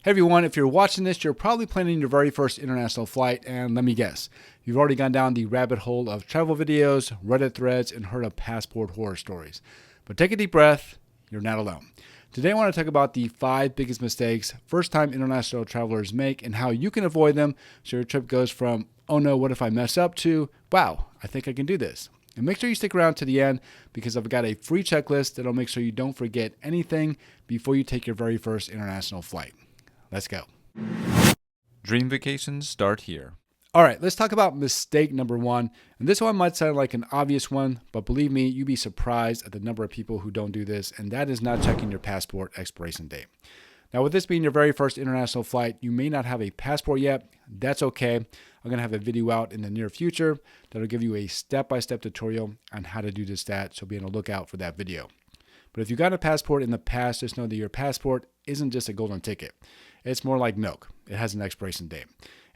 Hey everyone, if you're watching this, you're probably planning your very first international flight, and let me guess, you've already gone down the rabbit hole of travel videos, Reddit threads, and heard of passport horror stories. But take a deep breath, you're not alone. Today I want to talk about the 5 biggest mistakes first-time international travelers make and how you can avoid them so your trip goes from, oh no, what if I mess up, to, wow, I think I can do this. And make sure you stick around to the end because I've got a free checklist that'll make sure you don't forget anything before you take your very first international flight. Let's go. Dream vacations start here. All right, let's talk about mistake number 1. And this one might sound like an obvious one, but believe me, you'd be surprised at the number of people who don't do this, and that is not checking your passport expiration date. Now, with this being your very first international flight, you may not have a passport yet. That's okay. I'm going to have a video out in the near future that'll give you a step-by-step tutorial on how to do this stat, so be on the lookout for that video. But if you got a passport in the past, just know that your passport isn't just a golden ticket. It's more like milk. It has an expiration date.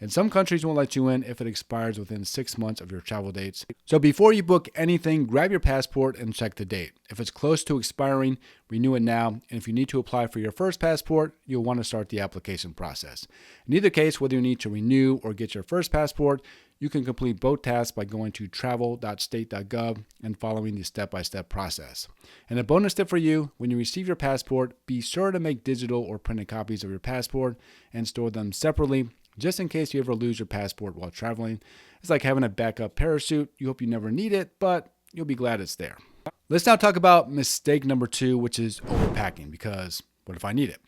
And some countries won't let you in if it expires within 6 months of your travel dates. So before you book anything, grab your passport and check the date. If it's close to expiring, renew it now. And if you need to apply for your first passport, you'll want to start the application process. In either case, whether you need to renew or get your first passport, you can complete both tasks by going to travel.state.gov and following the step-by-step process. And a bonus tip for you, when you receive your passport, be sure to make digital or printed copies of your passport and store them separately, just in case you ever lose your passport while traveling. It's like having a backup parachute. You hope you never need it, but you'll be glad it's there. Let's now talk about mistake number 2, which is overpacking, because what if I need it?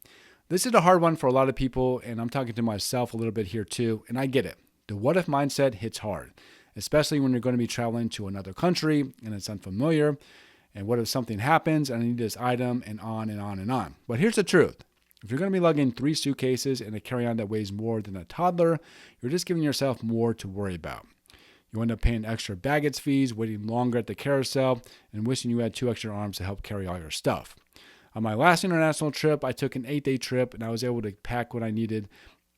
This is a hard one for a lot of people, and I'm talking to myself a little bit here too, and I get it. The what if mindset hits hard, especially when you're going to be traveling to another country and it's unfamiliar. And what if something happens and I need this item, and on and on and on. But here's the truth. If you're going to be lugging 3 suitcases and a carry-on that weighs more than a toddler, you're just giving yourself more to worry about. You end up paying extra baggage fees, waiting longer at the carousel, and wishing you had 2 extra arms to help carry all your stuff. On my last international trip, I took an 8-day trip and I was able to pack what I needed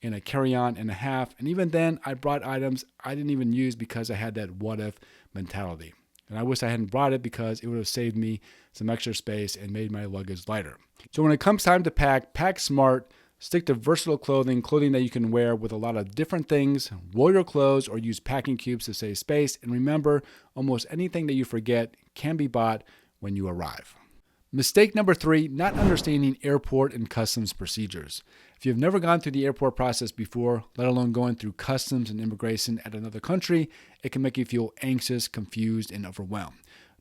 in a carry-on and a half. And even then, I brought items I didn't even use because I had that what-if mentality. And I wish I hadn't brought it because it would have saved me some extra space and made my luggage lighter. So when it comes time to pack smart, stick to versatile clothing that you can wear with a lot of different things, roll your clothes or use packing cubes to save space. And remember, almost anything that you forget can be bought when you arrive. Mistake number 3, not understanding airport and customs procedures. If you've never gone through the airport process before, let alone going through customs and immigration at another country, it can make you feel anxious, confused, and overwhelmed.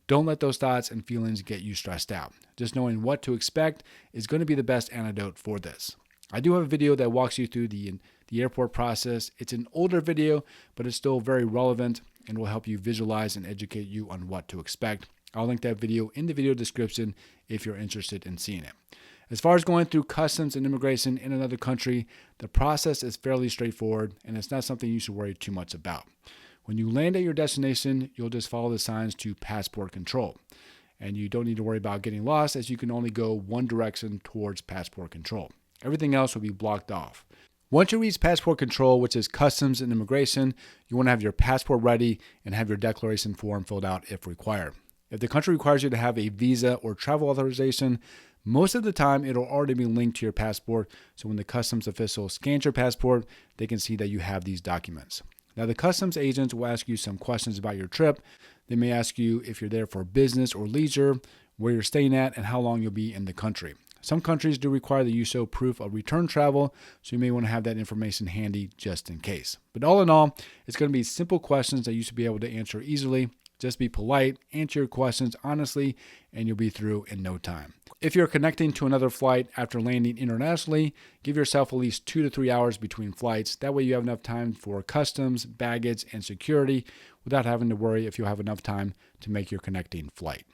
Don't let those thoughts and feelings get you stressed out. Just knowing what to expect is going to be the best antidote for this. I do have a video that walks you through the airport process. It's an older video, but it's still very relevant and will help you visualize and educate you on what to expect. I'll link that video in the video description if you're interested in seeing it. As far as going through customs and immigration in another country, the process is fairly straightforward and it's not something you should worry too much about. When you land at your destination, you'll just follow the signs to passport control. And you don't need to worry about getting lost, as you can only go one direction towards passport control. Everything else will be blocked off. Once you reach passport control, which is customs and immigration, you want to have your passport ready and have your declaration form filled out if required. If the country requires you to have a visa or travel authorization, most of the time it'll already be linked to your passport, so when the customs official scans your passport, they can see that you have these documents. Now, the customs agents will ask you some questions about your trip. They may ask you if you're there for business or leisure, where you're staying at, and how long you'll be in the country. Some countries do require that you show proof of return travel, so you may want to have that information handy just in case. But all in all, it's going to be simple questions that you should be able to answer easily. Just be polite, answer your questions honestly, and you'll be through in no time. If you're connecting to another flight after landing internationally, give yourself at least 2 to 3 hours between flights. That way you have enough time for customs, baggage, and security without having to worry if you'll have enough time to make your connecting flight.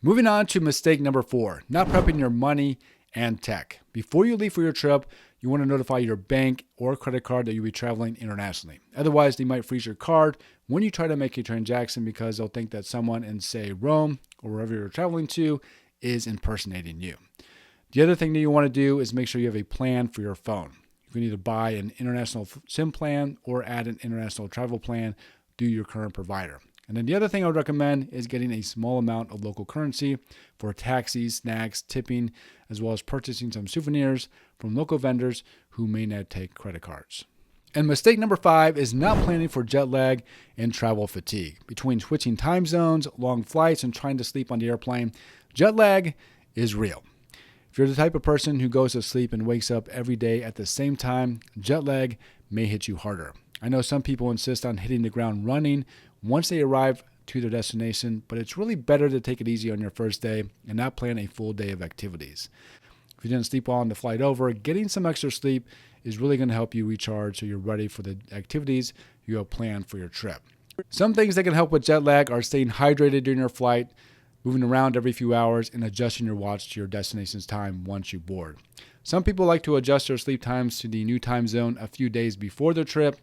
Moving on to mistake number 4, not prepping your money and tech. Before you leave for your trip, you want to notify your bank or credit card that you'll be traveling internationally. Otherwise, they might freeze your card when you try to make a transaction because they'll think that someone in, say, Rome or wherever you're traveling to is impersonating you. The other thing that you want to do is make sure you have a plan for your phone. You can either buy an international SIM plan or add an international travel plan through your current provider. And then the other thing I would recommend is getting a small amount of local currency for taxis, snacks, tipping, as well as purchasing some souvenirs from local vendors who may not take credit cards. And mistake number 5 is not planning for jet lag and travel fatigue. Between switching time zones, long flights, and trying to sleep on the airplane, jet lag is real. If you're the type of person who goes to sleep and wakes up every day at the same time, jet lag may hit you harder. I know some people insist on hitting the ground running once they arrive to their destination, but it's really better to take it easy on your first day and not plan a full day of activities. If you didn't sleep well on the flight over, getting some extra sleep is really going to help you recharge so you're ready for the activities you have planned for your trip. Some things that can help with jet lag are staying hydrated during your flight, moving around every few hours, and adjusting your watch to your destination's time once you board. Some people like to adjust their sleep times to the new time zone a few days before their trip.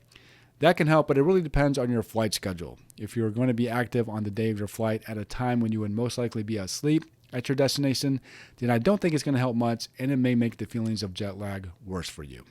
That can help, but it really depends on your flight schedule. If you're going to be active on the day of your flight at a time when you would most likely be asleep at your destination, then I don't think it's going to help much, and it may make the feelings of jet lag worse for you.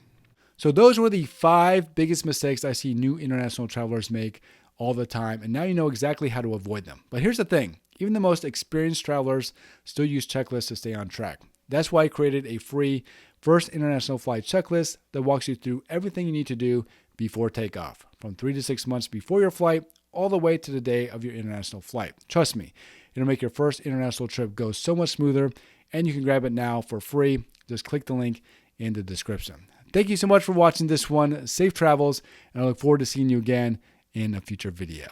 So those were the 5 biggest mistakes I see new international travelers make all the time, and now you know exactly how to avoid them. But here's the thing. Even the most experienced travelers still use checklists to stay on track. That's why I created a free first international flight checklist that walks you through everything you need to do before takeoff, from 3 to 6 months before your flight, all the way to the day of your international flight. Trust me, it'll make your first international trip go so much smoother, and you can grab it now for free. Just click the link in the description. Thank you so much for watching this one. Safe travels, and I look forward to seeing you again in a future video.